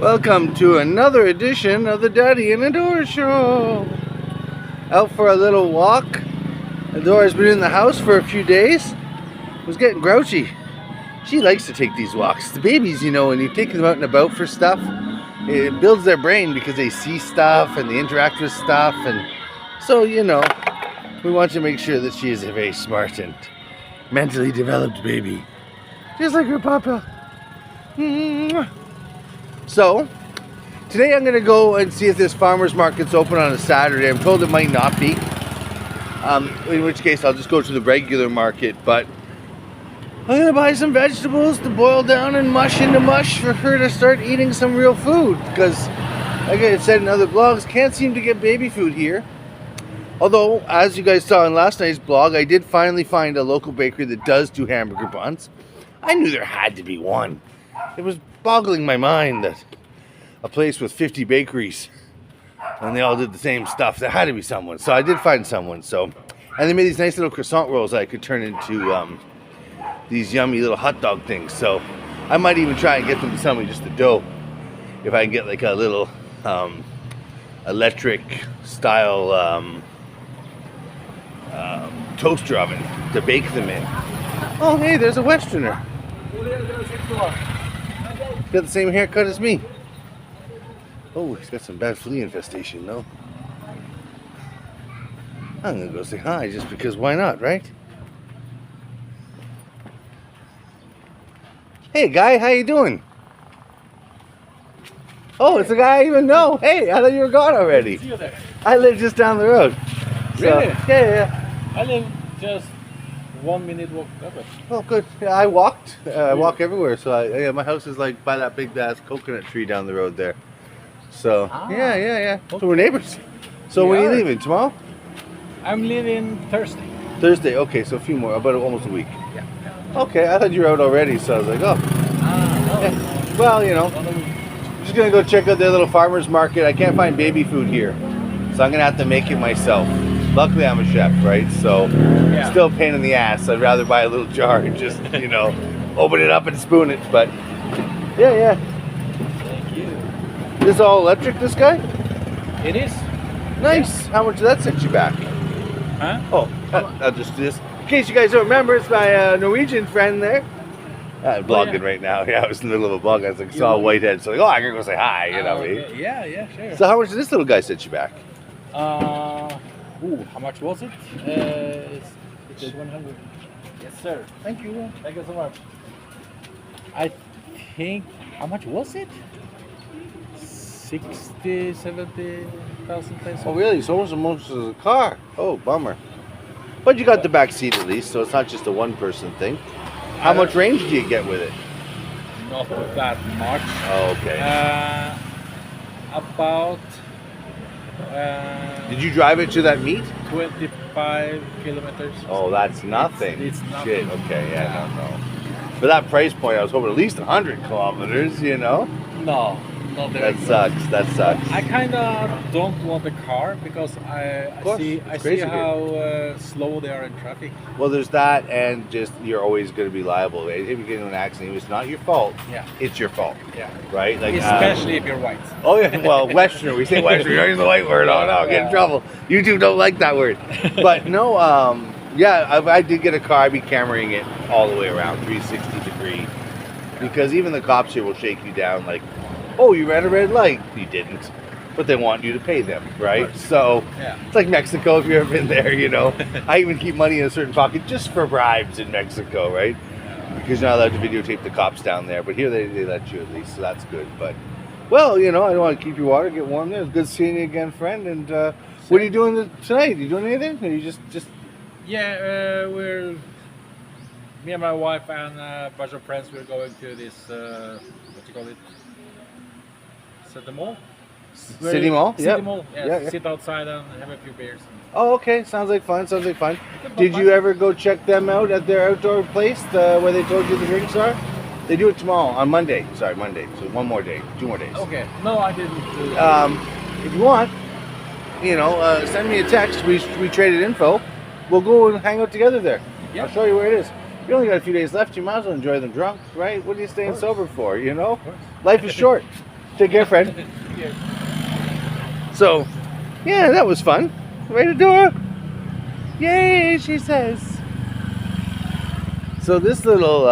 Welcome to another edition of the Daddy and Adora Show. Out for a little walk. Adora's been in the house for a few days. Was getting grouchy. She likes to take these walks. The babies, you know, when you take them out and about for stuff, it builds their brain because they see stuff and they interact with stuff. And so, you know, we want to make sure that she is a very smart and mentally developed baby. Just like her papa. So, today I'm going to go and see if this farmer's market's open on a Saturday. I'm told it might not be. In which case I'll just go to the regular market. But I'm going to buy some vegetables to boil down and mush into mush for her to start eating some real food. Because, like I said in other blogs, can't seem to get baby food here. Although, as you guys saw in last night's blog, I did finally find a local bakery that does do hamburger buns. I knew there had to be one. It was boggling my mind that a place with 50 bakeries and they all did the same stuff. There had to be someone. So I did find someone. So, and they made these nice little croissant rolls that I could turn into these yummy little hot dog things. So I might even try and get them to sell me just the dough. If I can get like a little electric style toaster oven to bake them in. Oh, hey, there's a Westerner. Got the same haircut as me. Oh, he's got some bad flea infestation, though. I'm gonna go say hi just because why not, right? Hey, guy, how you doing? Oh, it's a guy I even know. Hey, I thought you were gone already. See you there. I live just down the road. Really? So, yeah. I live just 1 minute walk over. Oh, good. Yeah, I walked. I walk everywhere. So, yeah, my house is like by that big ass coconut tree down the road there. So, yeah. Okay. So we're neighbors. So when are you leaving? Tomorrow? I'm leaving Thursday. Thursday. Okay, so a few more, about almost a week. Yeah. Okay, I thought you were out already, so I was like, oh. No. Yeah. Well, you know, I'm just gonna go check out their little farmer's market. I can't find baby food here, so I'm gonna have to make it myself. Luckily, I'm a chef, right? So, still a pain in the ass. I'd rather buy a little jar and just, you know, open it up and spoon it. But yeah. Thank you. This is all electric, this guy? It is. Nice. How much did that set you back? Huh? Oh, I'll just do this. In case you guys don't remember, it's my Norwegian friend there. I'm vlogging right now. Yeah, I was in the middle of a vlog. I was like, saw a whitehead, so like, oh, I gotta go say hi, you know. Okay. Yeah, sure. So how much did this little guy set you back? How much was it? It's 100. Yes, sir. Thank you. Thank you so much. I think, how much was it? 60, 70,000 pesos. Oh, really? So almost as a car. Oh, bummer. But you got the back seat at least, so it's not just a one-person thing. How much range do you get with it? Not that much. Oh, okay. About Did you drive it to that meet? 25 kilometers. Oh, that's nothing. It's nothing. Shit. Okay, yeah, no. For that price point, I was hoping at least 100 kilometers, you know? No, not very That sucks. I kind of don't want the car because I see how slow they are in traffic. Well, there's that, and just you're always going to be liable. If you get in an accident, it's not your fault. Yeah. It's your fault. Yeah. Right? Like especially if you're white. Oh yeah. Well, Westerner. We say Westerner. You're using the white word. Oh no, I'll get in trouble. YouTube don't like that word. But no. Yeah, I did get a car. I'd be cameraing it all the way around, 360 degree, because even the cops here will shake you down. Like, oh, you ran a red light. You didn't. But they want you to pay them, right? So it's like Mexico, if you've ever been there, you know. I even keep money in a certain pocket just for bribes in Mexico, right? Because you're not allowed to videotape the cops down there. But here they let you at least, so that's good. But, well, you know, I don't want to keep your water, get warm there. It's good seeing you again, friend. And what are you doing tonight? Are you doing anything? Or are you just... Yeah, me and my wife and a bunch of friends, we're going to this, what do you call it? City Mall? City Mall? City Mall, yeah. Sit outside and have a few beers. Oh, okay. Sounds like fun. Did you ever go check them out at their outdoor place where they told you the drinks are? They do it tomorrow, on Monday. Sorry, Monday. So 2 more days. Okay. No, I didn't do that. If you want, you know, send me a text. We traded info. We'll go and hang out together there. Yeah. I'll show you where it is. You only got a few days left. You might as well enjoy them drunk, right? What are you staying sober for, you know? Life is short. Take care, friend. So, yeah, that was fun. Right, Adora? Yay, she says. So this little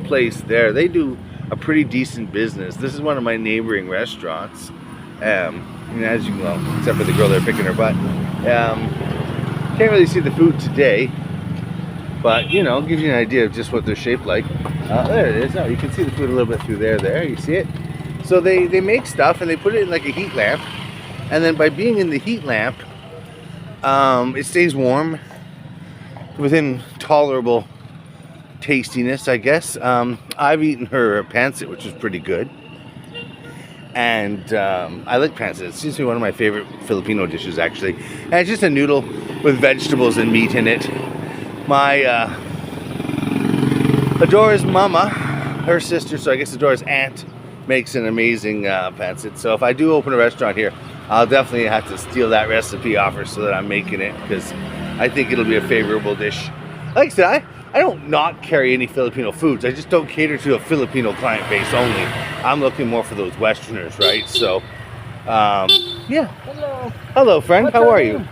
place there, they do a pretty decent business. This is one of my neighboring restaurants. And as you know, except for the girl there picking her butt. Can't really see the food today, but you know, gives you an idea of just what they're shaped like. There it is. Oh, you can see the food a little bit through there. There, you see it? So they make stuff and they put it in like a heat lamp, and then by being in the heat lamp, it stays warm within tolerable tastiness, I guess. I've eaten her pancit, which was pretty good. And I like pancit. It seems to be one of my favorite Filipino dishes, actually. And it's just a noodle with vegetables and meat in it. My Adora's mama, her sister, so I guess Adora's aunt, makes an amazing pancit. So if I do open a restaurant here, I'll definitely have to steal that recipe off her so that I'm making it, because I think it'll be a favorable dish. Like I said, I don't not carry any Filipino foods. I just don't cater to a Filipino client base only. I'm looking more for those Westerners, right? So, yeah. Hello. Hello, friend. What's How your are name? you?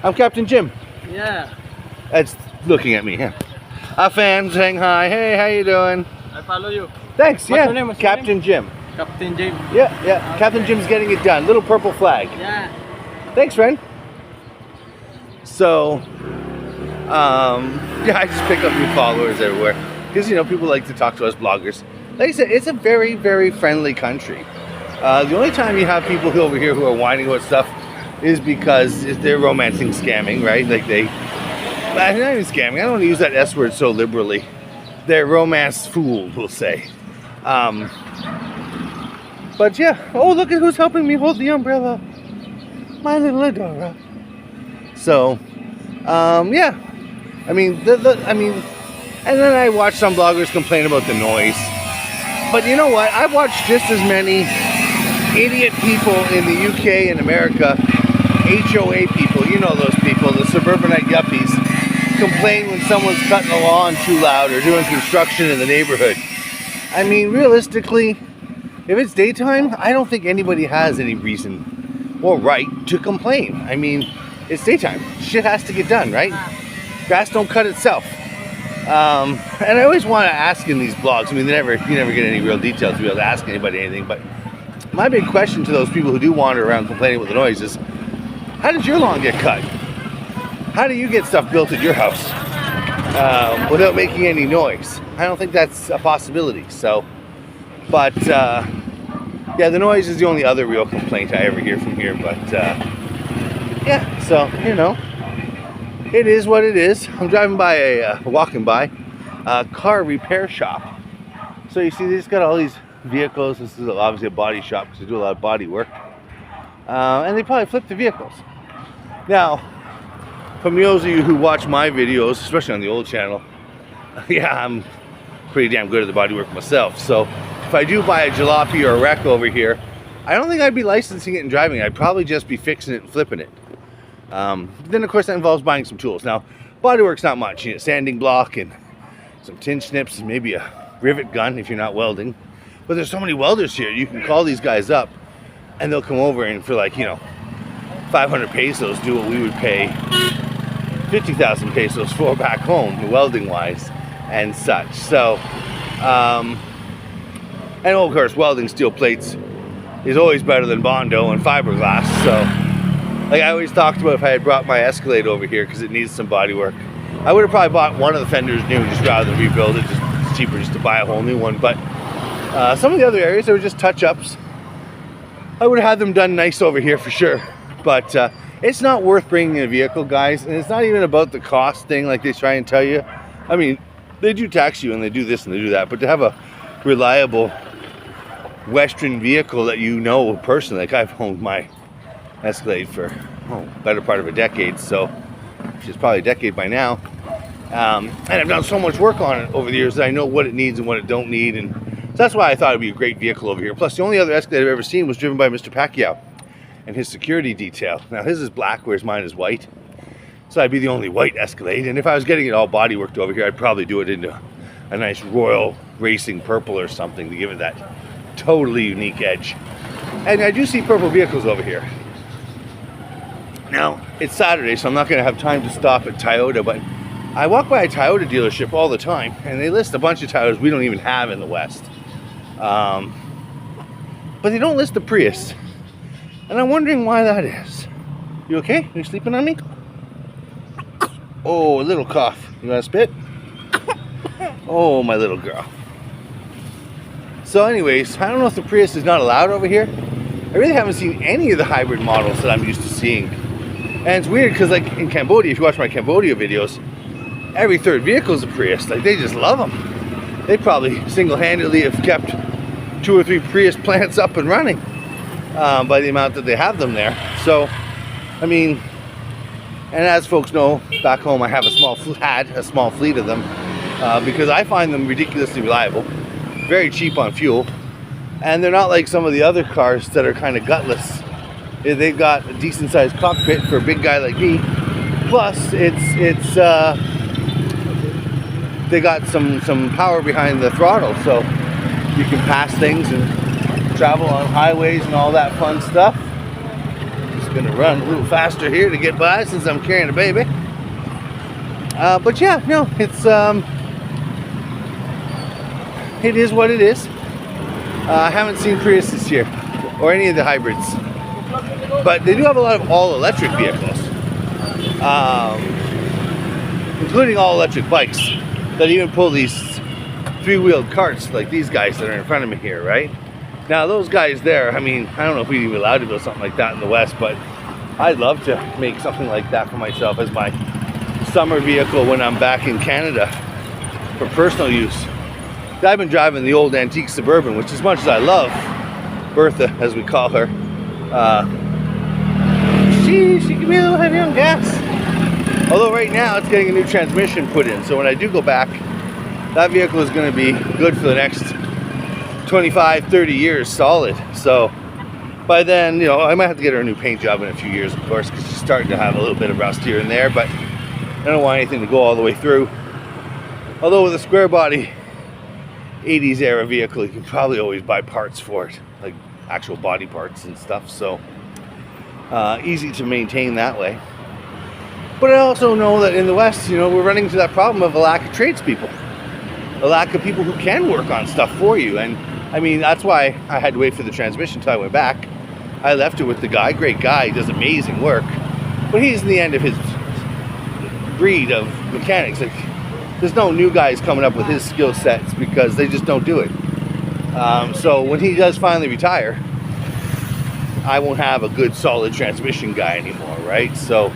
I'm Captain Jim. Yeah. That's looking at me. Yeah. Our fans saying hi. Hey, how you doing? I follow you. Thanks. What's Yeah. your name? What's your Captain Jim. Captain James. Yeah, yeah. Captain Jim's getting it done. Little purple flag. Yeah. Thanks, friend. So, yeah, I just pick up new followers everywhere because, you know, people like to talk to us bloggers. Like I said, it's a very, very friendly country. The only time you have people over here who are whining about stuff is because they're romancing scamming, right? Like not even scamming. I don't want to use that S word so liberally. They're romance fooled, we'll say. But yeah, oh, look at who's helping me hold the umbrella. My little Adora. So, yeah. I mean, and then I watch some bloggers complain about the noise. But you know what? I've watched just as many idiot people in the UK and America, HOA people, you know those people, the suburbanite yuppies, complain when someone's cutting the lawn too loud or doing construction in the neighborhood. I mean, realistically, if it's daytime, I don't think anybody has any reason or right to complain. I mean, it's daytime. Shit has to get done, right? Grass don't cut itself. And I always want to ask in these blogs, I mean, you never get any real details to be able to ask anybody anything, but my big question to those people who do wander around complaining about the noise is, how did your lawn get cut? How do you get stuff built at your house without making any noise? I don't think that's a possibility. So, but yeah, the noise is the only other real complaint I ever hear from here. But yeah, so you know, it is what it is. I'm driving by walking by a car repair shop. So you see, they just got all these vehicles. This is obviously a body shop because they do a lot of body work, and they probably flip the vehicles. Now, from those of you who watch my videos, especially on the old channel, yeah, I'm pretty damn good at the body work myself. So if I do buy a jalopy or a wreck over here, I don't think I'd be licensing it and driving it. I'd probably just be fixing it and flipping it. Then of course that involves buying some tools. Now, bodywork's not much. You know, sanding block and some tin snips and maybe a rivet gun if you're not welding. But there's so many welders here. You can call these guys up and they'll come over and for like, you know, 500 pesos do what we would pay 50,000 pesos for back home, welding wise and such. So, and of course, welding steel plates is always better than Bondo and fiberglass. So, like I always talked about, if I had brought my Escalade over here because it needs some body work, I would have probably bought one of the fenders new just rather than rebuild it. It's cheaper just to buy a whole new one. But some of the other areas, they were just touch-ups. I would have had them done nice over here for sure. But it's not worth bringing a vehicle, guys. And it's not even about the cost thing like they try and tell you. I mean, they do tax you and they do this and they do that. But to have a reliable Western vehicle that you know personally, like I've owned my Escalade for better part of a decade, so which is probably a decade by now. And I've done so much work on it over the years that I know what it needs and what it don't need. And so that's why I thought it'd be a great vehicle over here. Plus, the only other Escalade I've ever seen was driven by Mr. Pacquiao and his security detail. Now his is black, whereas mine is white. So I'd be the only white Escalade. And if I was getting it all body worked over here, I'd probably do it into a nice royal racing purple or something to give it that totally unique edge. And I do see purple vehicles over here. Now, it's Saturday, so I'm not going to have time to stop at Toyota, but I walk by a Toyota dealership all the time, and they list a bunch of Toyotas we don't even have in the West. But they don't list the Prius. And I'm wondering why that is. You okay? Are you sleeping on me? Oh, a little cough. You want to spit? Oh, my little girl. So anyways, I don't know if the Prius is not allowed over here. I really haven't seen any of the hybrid models that I'm used to seeing. And it's weird because like in Cambodia, if you watch my Cambodia videos, every third vehicle is a Prius. Like they just love them. They probably single-handedly have kept 2 or 3 Prius plants up and running by the amount that they have them there. So, I mean, and as folks know, back home I have a small fleet of them because I find them ridiculously reliable, very cheap on fuel, and they're not like some of the other cars that are kind of gutless. They've got a decent sized cockpit for a big guy like me. Plus, they got some power behind the throttle, so you can pass things and travel on highways and all that fun stuff. Just gonna run a little faster here to get by since I'm carrying a baby. But yeah, no, it is what it is. I haven't seen Priuses here or any of the hybrids. But they do have a lot of all-electric vehicles, including all-electric bikes that even pull these 3-wheeled carts like these guys that are in front of me here, right? Now those guys there, I mean, I don't know if we'd be allowed to build something like that in the West, but I'd love to make something like that for myself as my summer vehicle when I'm back in Canada for personal use. I've been driving the old antique Suburban, which as much as I love Bertha, as we call her, she can be a little heavy on gas. Although right now it's getting a new transmission put in, so when I do go back, that vehicle is going to be good for the next 25, 30 years solid. So by then, you know, I might have to get her a new paint job in a few years, of course, because she's starting to have a little bit of rust here and there, but I don't want anything to go all the way through. Although with a square body 80s era vehicle, you can probably always buy parts for it, like actual body parts and stuff, so easy to maintain that way. But I also know that in the West, you know, we're running into that problem of a lack of tradespeople, a lack of people who can work on stuff for you. And I mean, that's why I had to wait for the transmission until I went back. I left it with the guy, great guy, he does amazing work, but he's in the end of his breed of mechanics. Like, there's no new guys coming up with his skill sets because they just don't do it. So when he does finally retire, I won't have a good solid transmission guy anymore, right? So,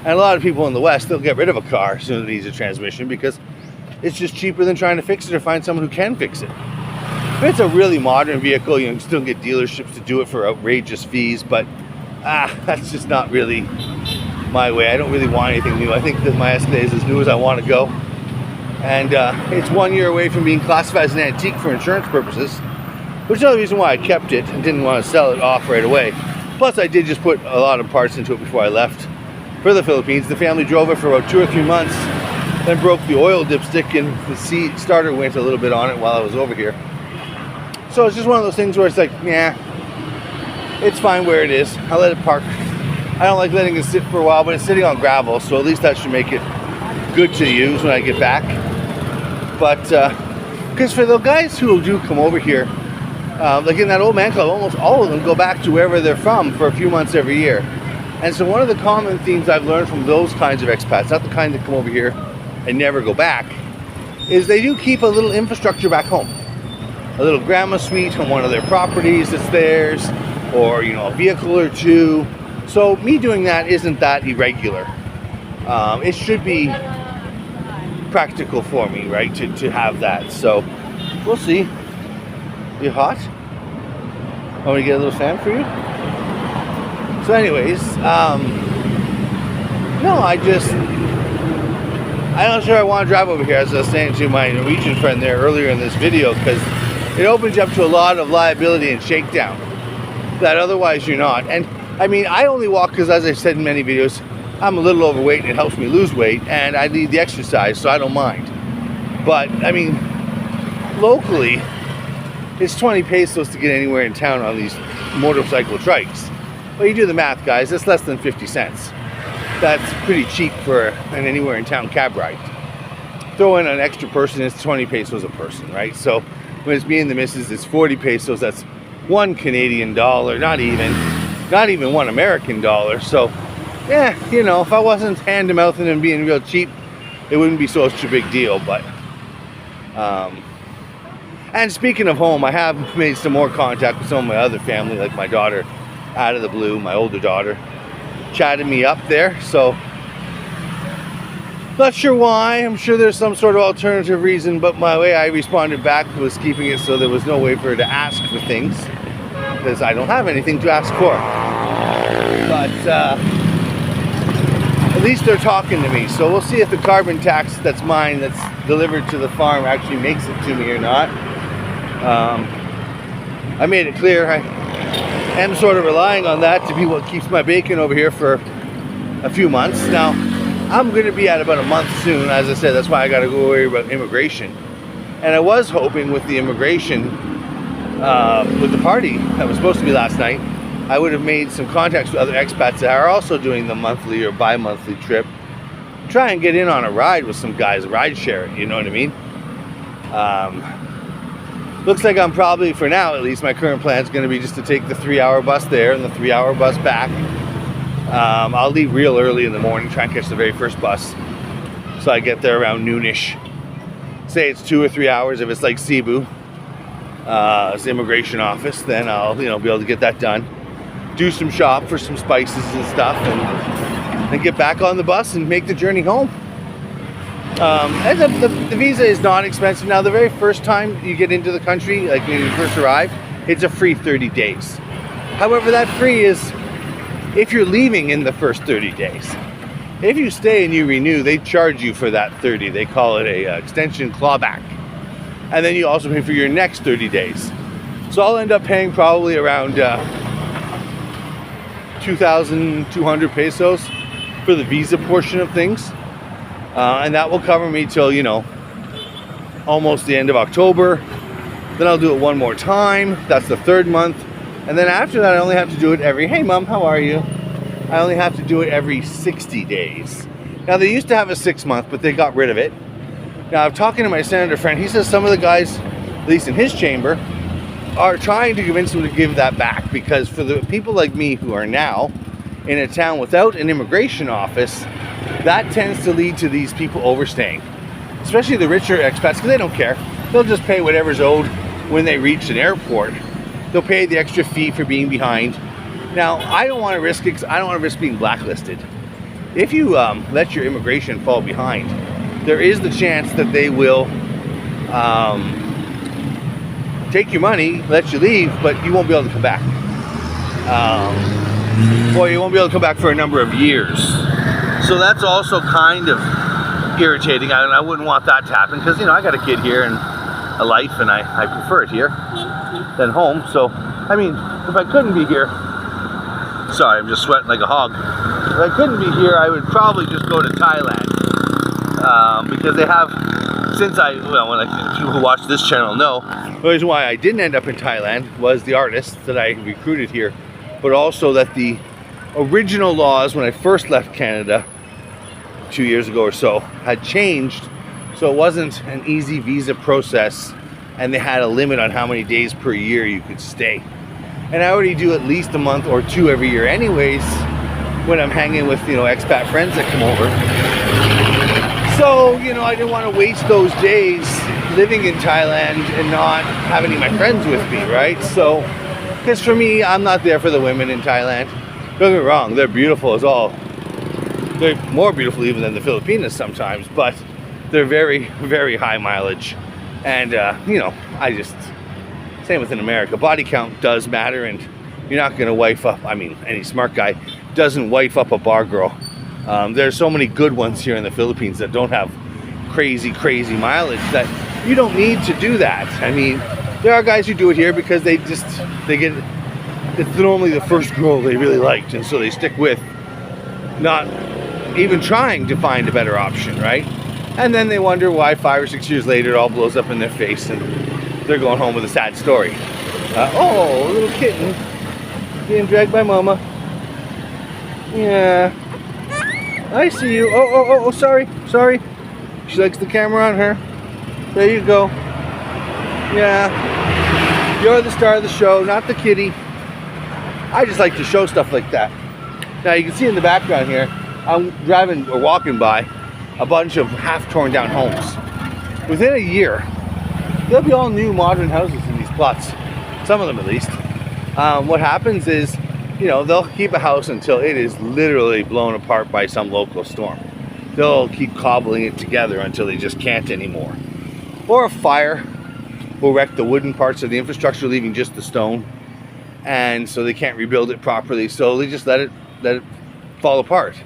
and a lot of people in the West, they'll get rid of a car as soon as it needs a transmission because it's just cheaper than trying to fix it or find someone who can fix it. If it's a really modern vehicle, you can still get dealerships to do it for outrageous fees, but that's just not really my way. I don't really want anything new. I think that my Escalade is as new as I want to go. And it's 1 year away from being classified as an antique for insurance purposes, which is the other reason why I kept it and didn't want to sell it off right away. Plus, I did just put a lot of parts into it before I left for the Philippines. The family drove it for about 2 or 3 months, then broke the oil dipstick and the seat starter went a little bit on it while I was over here. So it's just one of those things where it's like, yeah, it's fine where it is. I'll let it park. I don't like letting it sit for a while, but it's sitting on gravel, so at least that should make it good to use when I get back. But because for the guys who do come over here, like in that old man club, almost all of them go back to wherever they're from for a few months every year. And so one of the common themes I've learned from those kinds of expats, not the kind that come over here and never go back, is they do keep a little infrastructure back home. A little grandma suite on one of their properties that's theirs, or, you know, a vehicle or two. So me doing that isn't that irregular. It should be practical for me, right, to have that. So we'll see. You hot? Want me to get a little fan for you? So anyways, no, I'm not sure I want to drive over here, as I was saying to my Norwegian friend there earlier in this video, because it opens you up to a lot of liability and shakedown that otherwise you're not. And I mean, I only walk because, as I've said in many videos, I'm a little overweight and it helps me lose weight, and I need the exercise, so I don't mind. But I mean, locally, it's 20 pesos to get anywhere in town on these motorcycle trikes. Well, you do the math, guys, that's less than 50 cents. That's pretty cheap for an anywhere in town cab ride. Throw in an extra person, it's 20 pesos a person, right? So when it's me and the missus, it's 40 pesos. That's $1 Canadian, not even $1 American. So yeah, you know, if I wasn't hand-to-mouthing and being real cheap, it wouldn't be such a big deal. But and speaking of home, I have made some more contact with some of my other family, like my daughter, out of the blue, my older daughter chatted me up there. So not sure why. I'm sure there's some sort of alternative reason, but my way I responded back was keeping it so there was no way for her to ask for things, because I don't have anything to ask for. But at least they're talking to me, so we'll see if the carbon tax that's mine, that's delivered to the farm, actually makes it to me or not. I made it clear I am sort of relying on that to be what keeps my bacon over here for a few months. Now, I'm going to be at about a month soon. As I said, that's why I got to go worry about immigration. And I was hoping with the immigration, with the party that was supposed to be last night, I would have made some contacts with other expats that are also doing the monthly or bi-monthly trip. Try and get in on a ride with some guys, ride share it, you know what I mean? Looks like I'm probably, for now at least, my current plan is going to be just to take the 3-hour bus there and the 3-hour bus back. I'll leave real early in the morning, try and catch the very first bus, so I get there around noonish. Say it's 2 or 3 hours if it's like Cebu, it's the immigration office, then I'll be able to get that done. Do some shop for some spices and stuff, and then get back on the bus and make the journey home. And the visa is not expensive. Now, the very first time you get into the country, like when you first arrive, it's a free 30 days. However, that free is if you're leaving in the first 30 days. If you stay and you renew, they charge you for that 30. They call it a extension clawback. And then you also pay for your next 30 days. So I'll end up paying probably around 2,200 pesos for the visa portion of things. And that will cover me till, almost the end of October. Then I'll do it one more time. That's the 3rd month. And then after that, I only have to do it every, hey mom, how are you? I only have to do it every 60 days. Now, they used to have a 6-month, but they got rid of it. Now, I'm talking to my senator friend. He says some of the guys, at least in his chamber, are trying to convince him to give that back, because for the people like me who are now in a town without an immigration office, that tends to lead to these people overstaying, especially the richer expats, because they don't care. They'll just pay whatever's owed when they reach an airport. They'll pay the extra fee for being behind. Now, I don't want to risk it, because I don't want to risk being blacklisted. If you let your immigration fall behind, there is the chance that they will take your money, let you leave, but you won't be able to come back. Or you won't be able to come back for a number of years. So that's also kind of irritating, and I wouldn't want that to happen, because I got a kid here and a life, and I prefer it here than home. So I mean, if I couldn't be here, sorry, I'm just sweating like a hog. If I couldn't be here, I would probably just go to Thailand, because they have, people who watch this channel know, the reason why I didn't end up in Thailand was the artists that I recruited here, but also that the original laws when I first left Canada 2 years ago or so had changed, so it wasn't an easy visa process, and they had a limit on how many days per year you could stay. And I already do at least a month or 2 every year anyways, when I'm hanging with expat friends that come over. So I didn't want to waste those days living in Thailand and not have any of my friends with me, right? So, because for me, I'm not there for the women in Thailand. Don't get me wrong, they're beautiful as all. They're more beautiful even than the Filipinas sometimes, but they're very, very high mileage. And, same with in America. Body count does matter, and you're not going to wife up, any smart guy doesn't wife up a bar girl. There's so many good ones here in the Philippines that don't have crazy, crazy mileage that you don't need to do that. There are guys who do it here because it's normally the first girl they really liked, and so they stick with not even trying to find a better option, right? And then they wonder why 5 or 6 years later it all blows up in their face and they're going home with a sad story. Oh, a little kitten being dragged by mama. Yeah. I see you. Oh, sorry. She likes the camera on her. There you go. Yeah. You're the star of the show, not the kitty. I just like to show stuff like that. Now you can see in the background here, I'm driving or walking by a bunch of half torn down homes. Within a year, there'll be all new modern houses in these plots. Some of them at least. What happens is, they'll keep a house until it is literally blown apart by some local storm. They'll keep cobbling it together until they just can't anymore. Or a fire will wreck the wooden parts of the infrastructure, leaving just the stone. And so they can't rebuild it properly. So they just let it fall apart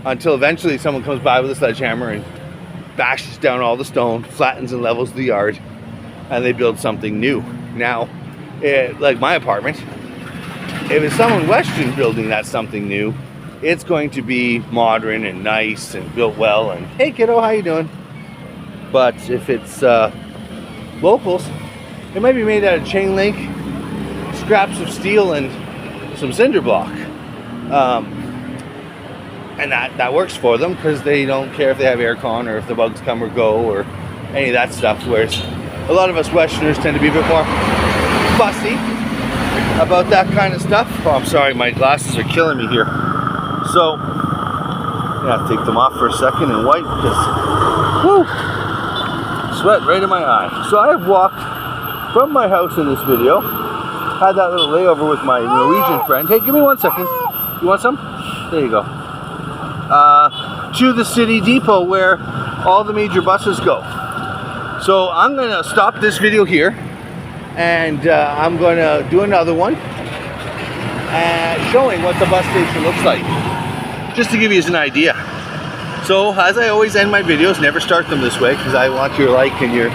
until eventually someone comes by with a sledgehammer and bashes down all the stone, flattens and levels the yard, and they build something new. Now, like my apartment, if it's someone Western building that something new, it's going to be modern and nice and built well and, hey kiddo, how you doing? But if it's locals, it might be made out of chain link, scraps of steel, and some cinder block. And that works for them because they don't care if they have aircon or if the bugs come or go or any of that stuff. Whereas a lot of us Westerners tend to be a bit more fussy about that kind of stuff. Oh, I'm sorry, my glasses are killing me here. So, yeah, take them off for a second and wipe because, whoo, sweat right in my eye. So I have walked from my house in this video, had that little layover with my Norwegian friend. Hey, give me 1 second. You want some? There you go. To the city depot where all the major buses go. So I'm going to stop this video here and I'm going to do another one showing what the bus station looks like, just to give you an idea. So as I always end my videos, never start them this way because I want your like and your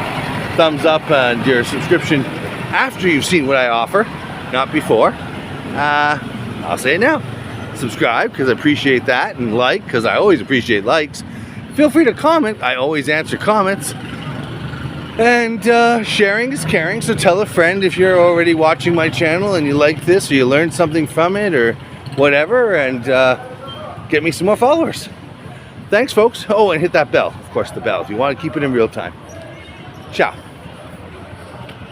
thumbs up and your subscription after you've seen what I offer, not before. I'll say it now. Subscribe because I appreciate that, and like because I always appreciate likes. Feel free to comment. I always answer comments. And sharing is caring, so tell a friend if you're already watching my channel and you like this or you learned something from it or whatever, and get me some more followers. Thanks, folks. Oh, and hit that bell. Of course, the bell if you want to keep it in real time. Ciao.